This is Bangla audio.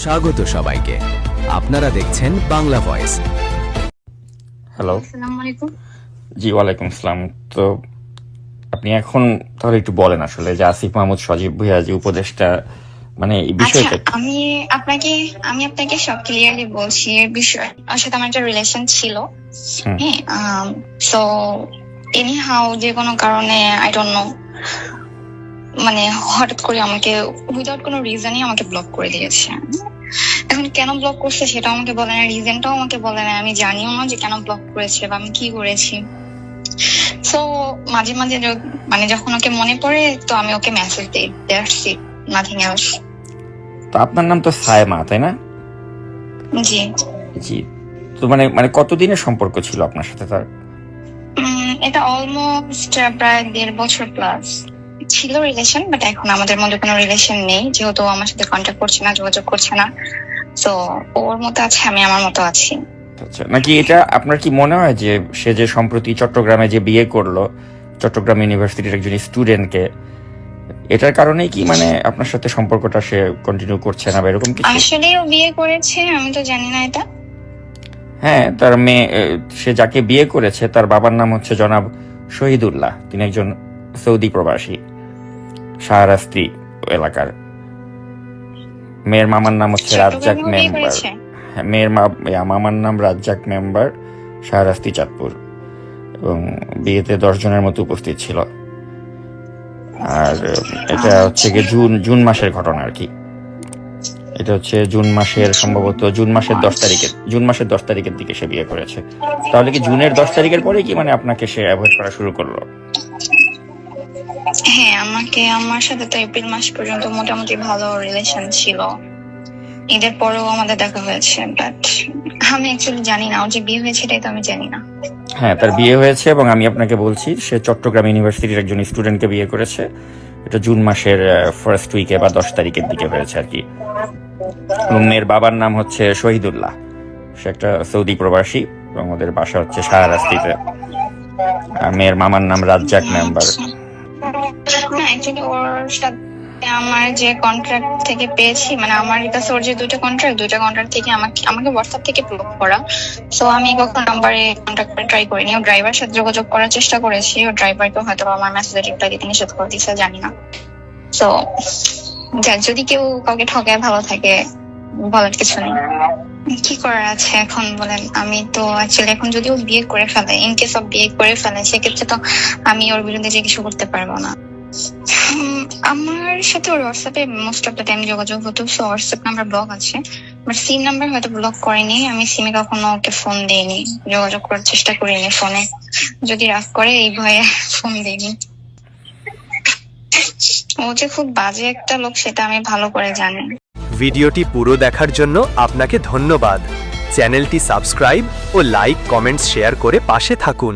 স্বাগত সবাইকে, আপনারা দেখছেন বাংলা ভয়েস। হ্যালো, আসসালামু আলাইকুম। জি ওয়ালাইকুম আসসালাম। তো আপনি এখন তাহলে একটু বলেন আসলে যে আসিফ মাহমুদ সজীব ভুঁইয়া যে উপদেশটা, মানে এই আচ্ছা, বিষয়টা কি? আমি আপনাকে সব ক্লিয়ারলি বলছি। এর বিষয় ওর সাথে আমার একটা রিলেশন ছিল। হুম। হ্যাঁ, সো এনি হাউ যে কোনো কারণে আই ডোন্ট নো, মানে হঠাৎ করে আমাকে উইদাউট কোনো রিজনই আমাকে ব্লক করে দিয়েছে। এখন কেন ব্লক করছে সেটাও আমাকে বলে না, রিজনটাও আমাকে বলে না। আমি জানিও না যে কেন ব্লক করেছে বা আমি কি করেছি। সো মাঝে মাঝে মানে যখন ওকে মনে পড়ে তো আমি ওকে মেসেজ দিই, দ্যাটস ইট, নাথিং এলস। তো আপনার নাম তো সায়মা, তাই না? জি। জি। তো মানে মানে কতদিনের সম্পর্ক ছিল আপনার সাথে তার? এটা অলমোস্ট প্রায় 1.5 বছর প্লাস ছিল রিলেশন, বাট এখন আমাদের মধ্যে কোনো রিলেশন নেই, যেহেতু আমার সাথে কন্ট্যাক্ট করছে না, যোগাযোগ করছে না। তো ওর মতো আছে, আমি আমার মতো আছি। আচ্ছা, নাকি এটা আপনার কি মনে হয় যে সে যে সম্প্রতি চট্টগ্রামে যে বিয়ে করলো, চট্টগ্রাম ইউনিভার্সিটির একজন স্টুডেন্টকে, এটার কারণেই কি মানে আপনার সাথে সম্পর্কটা সে কন্টিনিউ করছে না বা এরকম কিছু? আসলে ও বিয়ে করেছে, আমি তো জানি না এটা। হ্যাঁ, তার মেয়ে, সে যাকে বিয়ে করেছে তার বাবার নাম হচ্ছে জনাব শহীদুল্লাহ। তিনি একজন সৌদি প্রবাসী, শাহরাস্তি এলাকার। মেয়ের মামার নাম হচ্ছে রাজ্জাক চট্টগ্রামেও বিয়ে মেম্বার। করেছে? মেয়ের মামার নাম রাজ্জাক মেম্বার, শাহরাস্তি চাঁদপুর। এবং বিয়েতে 10 জনের মতো উপস্থিত ছিল। আর এটা হচ্ছে গিয়ে জুন মাসের ঘটনা আর কি। এটা হচ্ছে জুন মাসের, সম্ভবত জুন মাসের 10 তারিখের দিকে সে বিয়ে করেছে। তাহলে কি জুনের 10 তারিখের পরে কি মানে আপনাকে সে অ্যাভয়েড করা শুরু করলো? হ্যাঁ, আমার সাথে তো এপ্রিল মাস পর্যন্ত মোটামুটি ভালো রিলেশন ছিল। ঈদের পরেও আমাদের দেখা হয়েছে, বাট আমি অ্যাকচুয়ালি জানি না ওর যে বিয়ে হয়েছে, এটাই তো আমি জানি না। হ্যাঁ, তার বিয়ে হয়েছে এবং আমি আপনাকে বলছি সে চট্টগ্রাম ইউনিভার্সিটির একজন স্টুডেন্টকে বিয়ে করেছে। এটা জুন মাসের ফার্স্ট উইকে বা 10 তারিখের দিকে হয়েছে আর কি। এবং মেয়ের বাবার নাম হচ্ছে শহীদুল্লাহ, সে একটা সৌদি প্রবাসী এবং ওদের বাসা হচ্ছে শাহরাস্তিতে। আর মেয়ের মামার নাম রাজ্জাক মেম্বার। না, অ্যাকচুয়ালি ওর সাথে আমার যে কন্ট্রাক্ট থেকে পেয়েছি, মানে আমার কাছে ওর যে দুইটা কন্ট্রাক্ট থেকে আমাকে হোয়াটসঅ্যাপ থেকে ব্লক করা। সো আমি কখন নাম্বারে কন্ট্যাক্ট করে ট্রাই করিনি। ও ড্রাইভার সাথে যোগাযোগ করার চেষ্টা করেছি, ও ড্রাইভারকে হয়তো আমার মেসেজে রিপ্লাই দিতে নিষেধ করে দিয়েছে, জানি না। সো যদি কেউ কাউকে ঠকায় ভালো থাকে, বলার কিছু নেই। কি করার আছে এখন বলেন? আমি তো অ্যাকচুয়ালি এখন যদিও বিয়ে করে ফেলে, ইন কেস অফ বিয়ে করে ফেলে, সেক্ষেত্রে তো আমি ওর বিরুদ্ধে যে কিছু করতে পারবো না। আমার সাথে ওর হোয়াটসঅ্যাপে মোস্ট অফ দ্য টাইম যোগাযোগ হতো, সো হোয়াটসঅ্যাপ নাম্বার ব্লক আছে, বাট সিম নাম্বার হয়তো ব্লক করেনি। আমি সিমে কখনো ওকে ফোন দিইনি, যোগাযোগ করার চেষ্টা করিনি ফোনে। যদি রাগ করে এই ভয়ে ফোন দিইনি। ও যে খুব বাজে একটা লোক সেটা আমি ভালো করে জানি। ভিডিওটি পুরো দেখার জন্য আপনাকে ধন্যবাদ। চ্যানেলটি সাবস্ক্রাইব ও লাইক, কমেন্টস, শেয়ার করে পাশে থাকুন।